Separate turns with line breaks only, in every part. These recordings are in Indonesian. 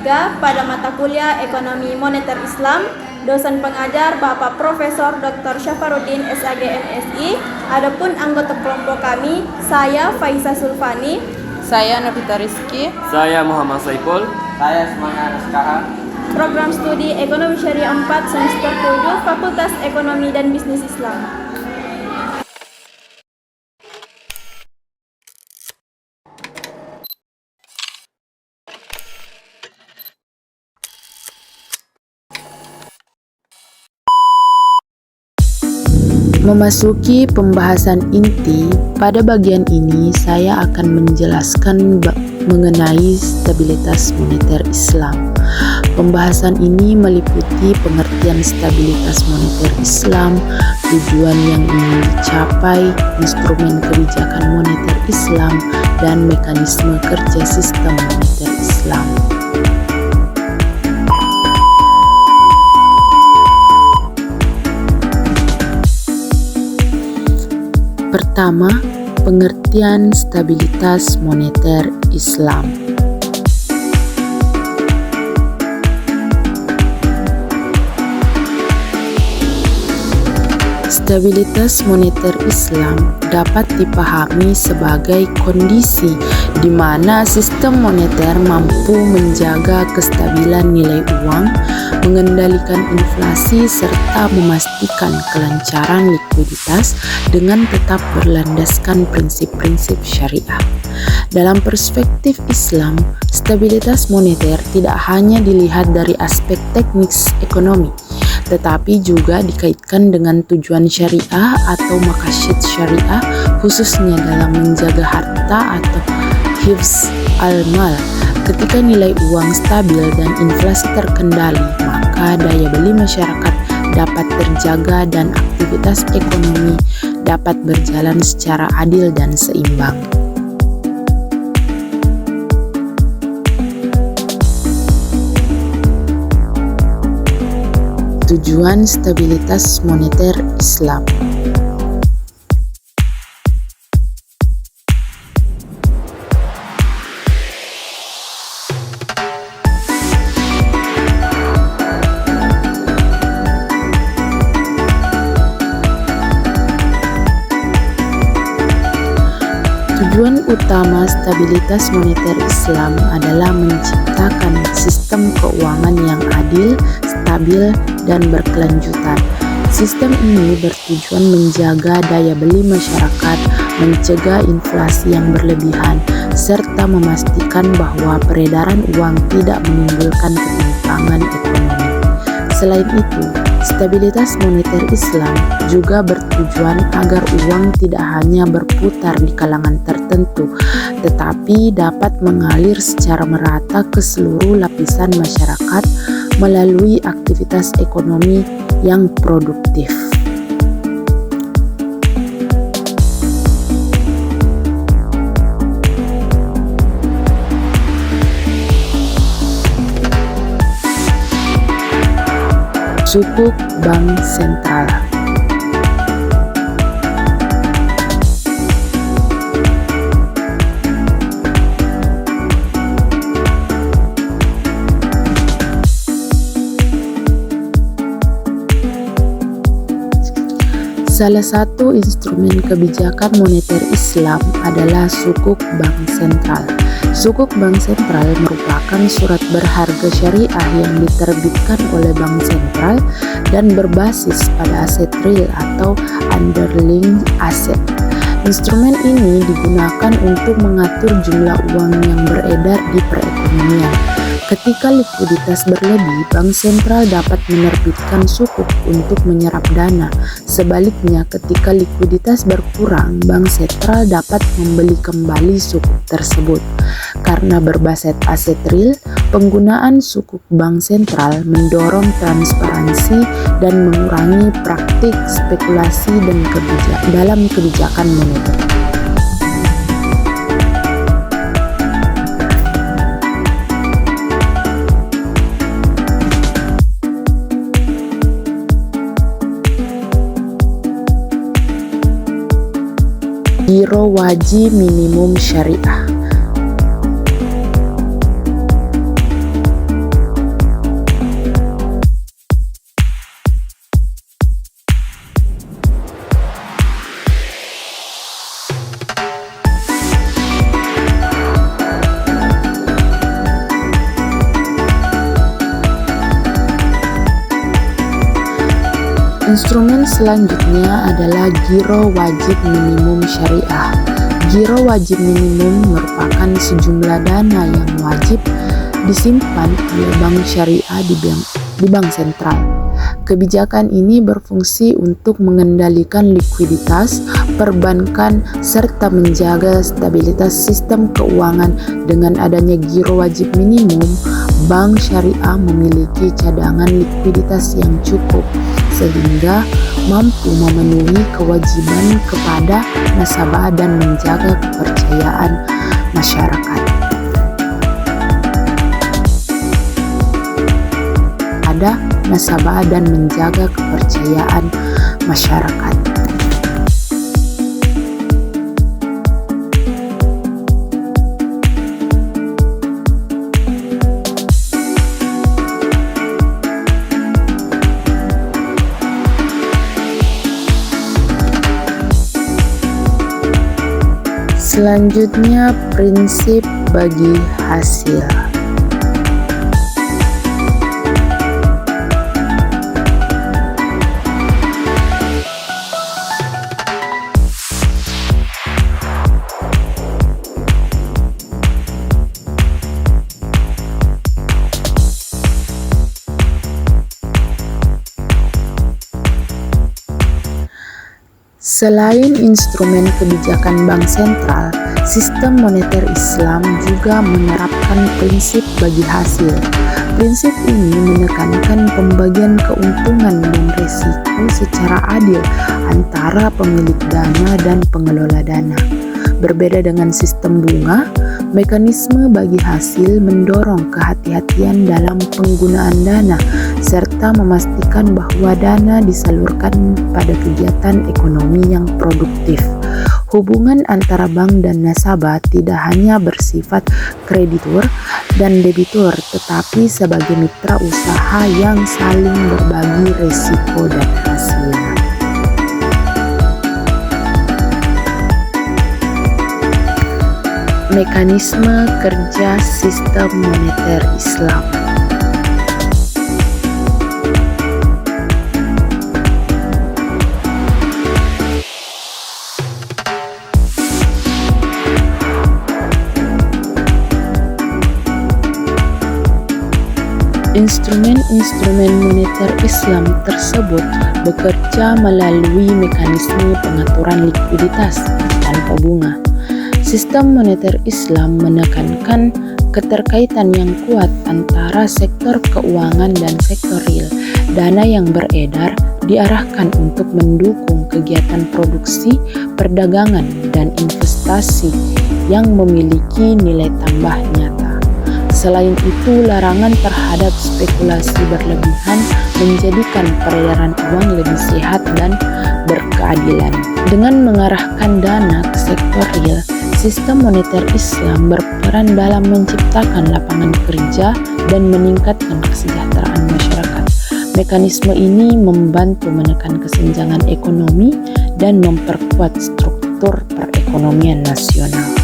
3 pada mata kuliah Ekonomi Moneter Islam. Dosen pengajar Bapak Profesor Dr. Syafarudin SAG MSI. Adapun anggota kelompok kami, saya Faiza Sulfani,
saya Novita Rizky,
saya Muhammad Saiful,
saya Semangat Rizkaha.
Program Studi Ekonomi Syariah 4 semester 7 Fakultas Ekonomi dan Bisnis Islam.
Memasuki pembahasan inti, pada bagian ini saya akan menjelaskan mengenai stabilitas moneter Islam. Pembahasan ini meliputi pengertian stabilitas moneter Islam, tujuan yang ingin dicapai, instrumen kebijakan moneter Islam, dan mekanisme kerja sistem moneter Islam. Pertama, pengertian stabilitas moneter Islam. Stabilitas moneter Islam dapat dipahami sebagai kondisi di mana sistem moneter mampu menjaga kestabilan nilai uang, mengendalikan inflasi, serta memastikan kelancaran likuiditas dengan tetap berlandaskan prinsip-prinsip syariah. Dalam perspektif Islam, stabilitas moneter tidak hanya dilihat dari aspek teknis ekonomi, tetapi juga dikaitkan dengan tujuan syariah atau maqasid syariah, khususnya dalam menjaga harta atau hifz al-mal. Ketika nilai uang stabil dan inflasi terkendali, maka daya beli masyarakat dapat terjaga dan aktivitas ekonomi dapat berjalan secara adil dan seimbang. Tujuan stabilitas moneter Islam. Tujuan utama stabilitas moneter Islam adalah menciptakan sistem keuangan yang adil, stabil, dan berkelanjutan. Sistem ini bertujuan menjaga daya beli masyarakat, mencegah inflasi yang berlebihan, serta memastikan bahwa peredaran uang tidak menimbulkan ketimpangan ekonomi. Selain itu, stabilitas moneter Islam juga bertujuan agar uang tidak hanya berputar di kalangan tertentu, tetapi dapat mengalir secara merata ke seluruh lapisan masyarakat melalui aktivitas ekonomi yang produktif. Sukuk Bank Sentral. Salah satu instrumen kebijakan moneter Islam adalah Sukuk Bank Sentral. Sukuk Bank Sentral merupakan surat berharga syariah yang diterbitkan oleh Bank Sentral dan berbasis pada aset real atau underlying asset. Instrumen ini digunakan untuk mengatur jumlah uang yang beredar di perekonomian. Ketika likuiditas berlebih, Bank Sentral dapat menerbitkan sukuk untuk menyerap dana. Sebaliknya, ketika likuiditas berkurang, Bank Sentral dapat membeli kembali sukuk tersebut. Karena berbasis aset real, penggunaan sukuk Bank Sentral mendorong transparansi dan mengurangi praktik spekulasi dan dalam kebijakan moneter. Giro wajib minimum syariah. Instrumen selanjutnya adalah giro wajib minimum syariah. Giro wajib minimum merupakan sejumlah dana yang wajib disimpan oleh bank syariah di bank sentral. Kebijakan ini berfungsi untuk mengendalikan likuiditas perbankan serta menjaga stabilitas sistem keuangan. Dengan adanya giro wajib minimum, bank syariah memiliki cadangan likuiditas yang cukup sehingga mampu memenuhi kewajiban kepada nasabah dan menjaga kepercayaan masyarakat. Nasabah dan menjaga kepercayaan masyarakat. Selanjutnya, prinsip bagi hasil. Selain instrumen kebijakan bank sentral, sistem moneter Islam juga menerapkan prinsip bagi hasil. Prinsip ini menekankan pembagian keuntungan dan risiko secara adil antara pemilik dana dan pengelola dana. Berbeda dengan sistem bunga, mekanisme bagi hasil mendorong kehati-hatian dalam penggunaan dana serta memastikan bahwa dana disalurkan pada kegiatan ekonomi yang produktif. Hubungan antara bank dan nasabah tidak hanya bersifat kreditur dan debitur, tetapi sebagai mitra usaha yang saling berbagi risiko dan hasil. Mekanisme kerja sistem moneter Islam. Instrumen-instrumen moneter Islam tersebut bekerja melalui mekanisme pengaturan likuiditas tanpa bunga. Sistem moneter Islam menekankan keterkaitan yang kuat antara sektor keuangan dan sektor real. Dana yang beredar diarahkan untuk mendukung kegiatan produksi, perdagangan, dan investasi yang memiliki nilai tambah nyata. Selain itu, larangan terhadap spekulasi berlebihan menjadikan peredaran uang lebih sehat dan berkeadilan. Dengan mengarahkan dana ke sektor real, sistem moneter Islam berperan dalam menciptakan lapangan kerja dan meningkatkan kesejahteraan masyarakat. Mekanisme ini membantu menekan kesenjangan ekonomi dan memperkuat struktur perekonomian nasional.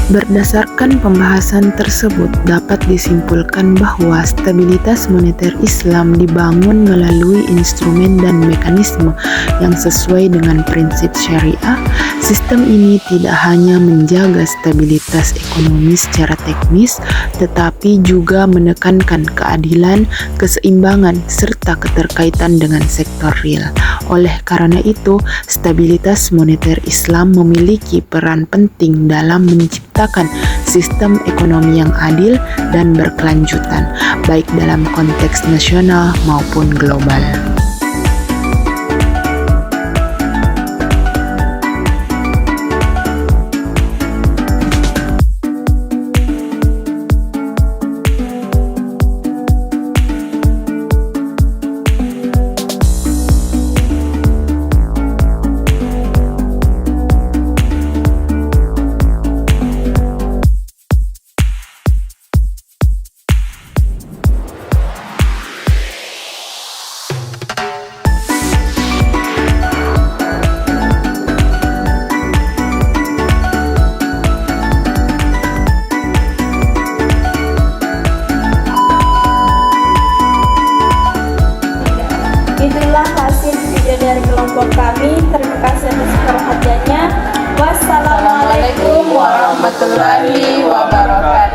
Berdasarkan pembahasan tersebut, dapat disimpulkan bahwa stabilitas moneter Islam dibangun melalui instrumen dan mekanisme yang sesuai dengan prinsip syariah. Sistem ini tidak hanya menjaga stabilitas ekonomi secara teknis, tetapi juga menekankan keadilan, keseimbangan, serta keterkaitan dengan sektor real. Oleh karena itu, stabilitas moneter Islam memiliki peran penting dalam menciptakan sistem ekonomi yang adil dan berkelanjutan, baik dalam konteks nasional maupun global.
kelompok kami. Terima kasih atas perhatiannya. Wassalamualaikum
Assalamualaikum warahmatullahi wabarakatuh.